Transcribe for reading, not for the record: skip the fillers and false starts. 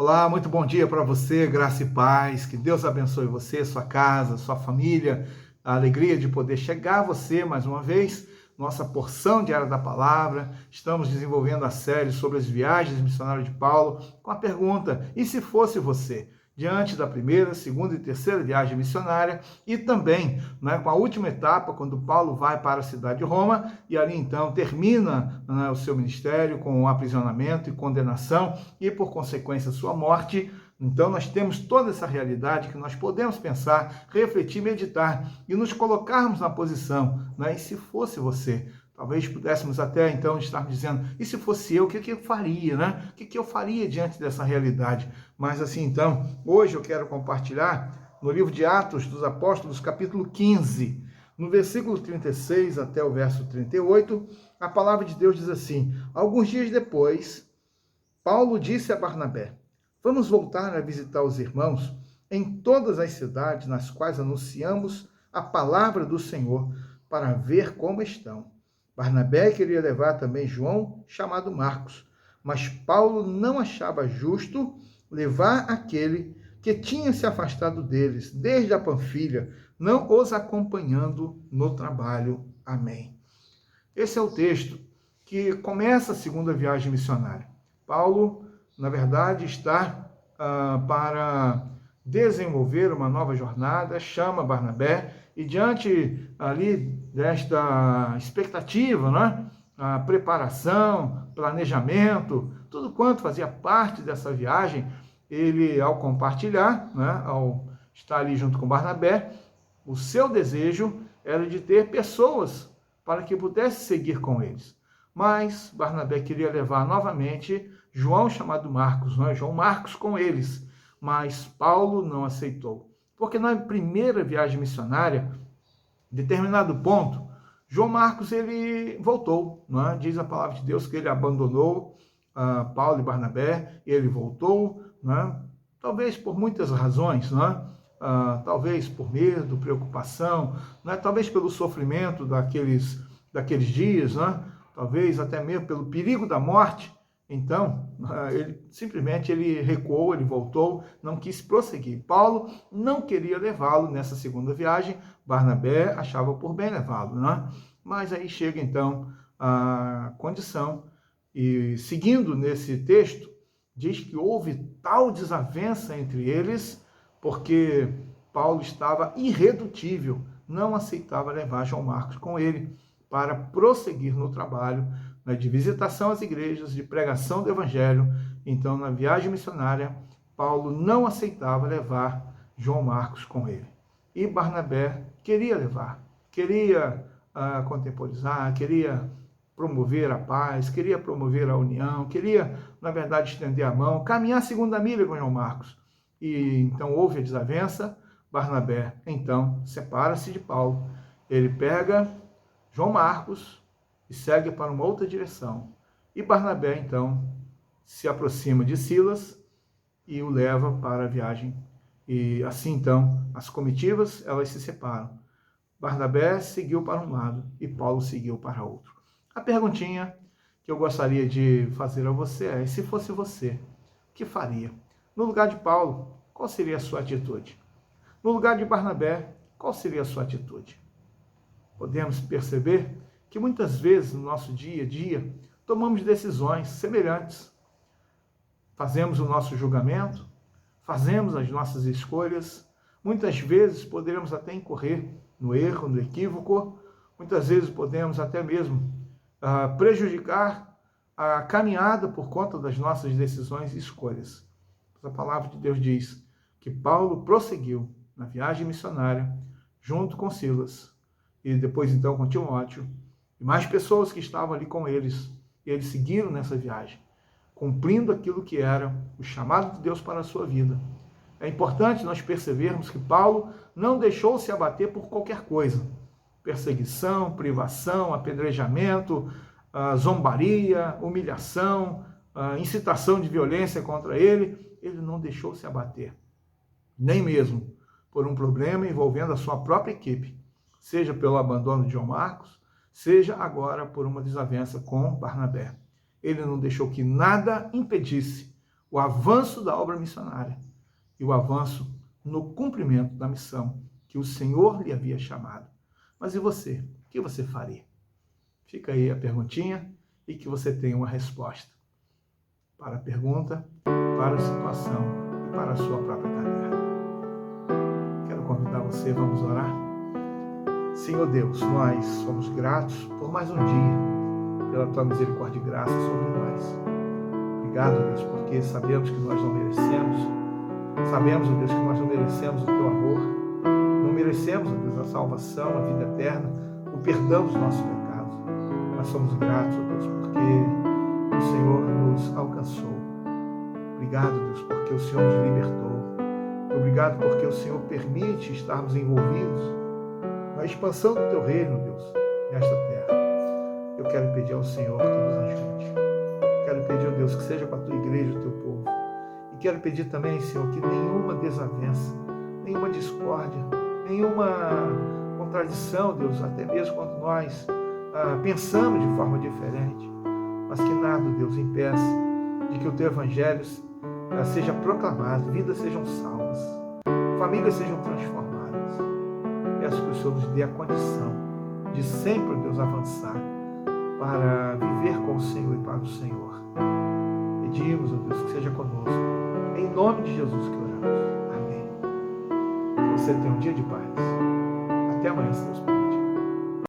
Olá, muito bom dia para você, graça e paz, que Deus abençoe você, sua casa, sua família, a alegria de poder chegar a você mais uma vez, nossa porção diária da palavra. Estamos desenvolvendo a série sobre as viagens missionárias de Paulo, com a pergunta: e se fosse você? Diante da primeira, segunda e terceira viagem missionária e também com a última etapa, quando Paulo vai para a cidade de Roma e ali então termina o seu ministério com o aprisionamento e condenação e, por consequência, sua morte. Então nós temos toda essa realidade que nós podemos pensar, refletir, meditar e nos colocarmos na posição, e se fosse você? Talvez pudéssemos até então estar dizendo, e se fosse eu, o que eu faria, O que eu faria diante dessa realidade? Mas assim, então, hoje eu quero compartilhar no livro de Atos dos Apóstolos, capítulo 15, no versículo 36 até o verso 38, a palavra de Deus diz assim: alguns dias depois, Paulo disse a Barnabé: vamos voltar a visitar os irmãos em todas as cidades nas quais anunciamos a palavra do Senhor, para ver como estão. Barnabé queria levar também João, chamado Marcos, mas Paulo não achava justo levar aquele que tinha se afastado deles desde a Panfilha, não os acompanhando no trabalho. Amém. Esse é o texto que começa a segunda viagem missionária. Paulo, na verdade, está para desenvolver uma nova jornada, chama Barnabé, e diante ali desta expectativa, a preparação, planejamento, tudo quanto fazia parte dessa viagem, ele, ao compartilhar, ao estar ali junto com Barnabé, o seu desejo era de ter pessoas para que pudesse seguir com eles. Mas Barnabé queria levar novamente João, chamado Marcos, João Marcos com eles, mas Paulo não aceitou. Porque na primeira viagem missionária, em determinado ponto, João Marcos ele voltou, diz a palavra de Deus que ele abandonou Paulo e Barnabé, ele voltou, talvez por muitas razões, talvez por medo, preocupação, talvez pelo sofrimento daqueles dias, talvez até mesmo pelo perigo da morte. Então, ele simplesmente recuou, ele voltou, não quis prosseguir. Paulo não queria levá-lo nessa segunda viagem, Barnabé achava por bem levá-lo, Mas aí chega então a condição, e seguindo nesse texto, diz que houve tal desavença entre eles, porque Paulo estava irredutível, não aceitava levar João Marcos com ele para prosseguir no trabalho de visitação às igrejas, de pregação do evangelho. Então, na viagem missionária, Paulo não aceitava levar João Marcos com ele. E Barnabé queria levar, queria contemporizar, queria promover a paz, queria promover a união, queria, na verdade, estender a mão, caminhar a segunda milha com João Marcos. E então houve a desavença. Barnabé, então, separa-se de Paulo. Ele pega João Marcos e segue para uma outra direção. E Barnabé, então, se aproxima de Silas e o leva para a viagem. E assim, então, as comitivas, elas se separam. Barnabé seguiu para um lado e Paulo seguiu para outro. A perguntinha que eu gostaria de fazer a você é: se fosse você, o que faria? No lugar de Paulo, qual seria a sua atitude? No lugar de Barnabé, qual seria a sua atitude? Podemos perceber que muitas vezes no nosso dia a dia tomamos decisões semelhantes. Fazemos o nosso julgamento, fazemos as nossas escolhas. Muitas vezes poderemos até incorrer no erro, no equívoco. Muitas vezes podemos até mesmo prejudicar a caminhada por conta das nossas decisões e escolhas. A palavra de Deus diz que Paulo prosseguiu na viagem missionária junto com Silas e depois então com Timóteo e mais pessoas que estavam ali com eles. E eles seguiram nessa viagem, cumprindo aquilo que era o chamado de Deus para a sua vida. É importante nós percebermos que Paulo não deixou se abater por qualquer coisa. Perseguição, privação, apedrejamento, zombaria, humilhação, incitação de violência contra ele. Ele não deixou se abater, nem mesmo por um problema envolvendo a sua própria equipe, seja pelo abandono de João Marcos, seja agora por uma desavença com Barnabé. Ele não deixou que nada impedisse o avanço da obra missionária e o avanço no cumprimento da missão que o Senhor lhe havia chamado. Mas e você? O que você faria? Fica aí a perguntinha e que você tenha uma resposta para a pergunta, para a situação e para a sua própria caminhada. Quero convidar você, vamos orar? Senhor Deus, nós somos gratos por mais um dia, pela Tua misericórdia e graça sobre nós. Obrigado, Deus, porque sabemos que nós não merecemos. Sabemos, ó Deus, que nós não merecemos o Teu amor. Não merecemos, ó Deus, a salvação, a vida eterna, o perdão dos nossos pecados. Mas somos gratos, ó Deus, porque o Senhor nos alcançou. Obrigado, Deus, porque o Senhor nos libertou. Obrigado porque o Senhor permite estarmos envolvidos na expansão do Teu reino, Deus, nesta terra. Eu quero pedir ao Senhor que nos ajude. Quero pedir, ó Deus, que seja com a Tua igreja, o Teu povo. E quero pedir também, Senhor, que nenhuma desavença, nenhuma discórdia, nenhuma contradição, Deus, até mesmo quando nós pensamos de forma diferente, mas que nada, Deus, impeça de que o Teu Evangelho seja proclamado, vidas sejam salvas, famílias sejam transformadas. Peço que o Senhor nos dê a condição de sempre, Deus, avançar para viver com o Senhor e para o Senhor. Pedimos, ó Deus, que seja conosco. Em nome de Jesus que oramos. Amém. Que você tenha um dia de paz. Até amanhã, se Deus quiser.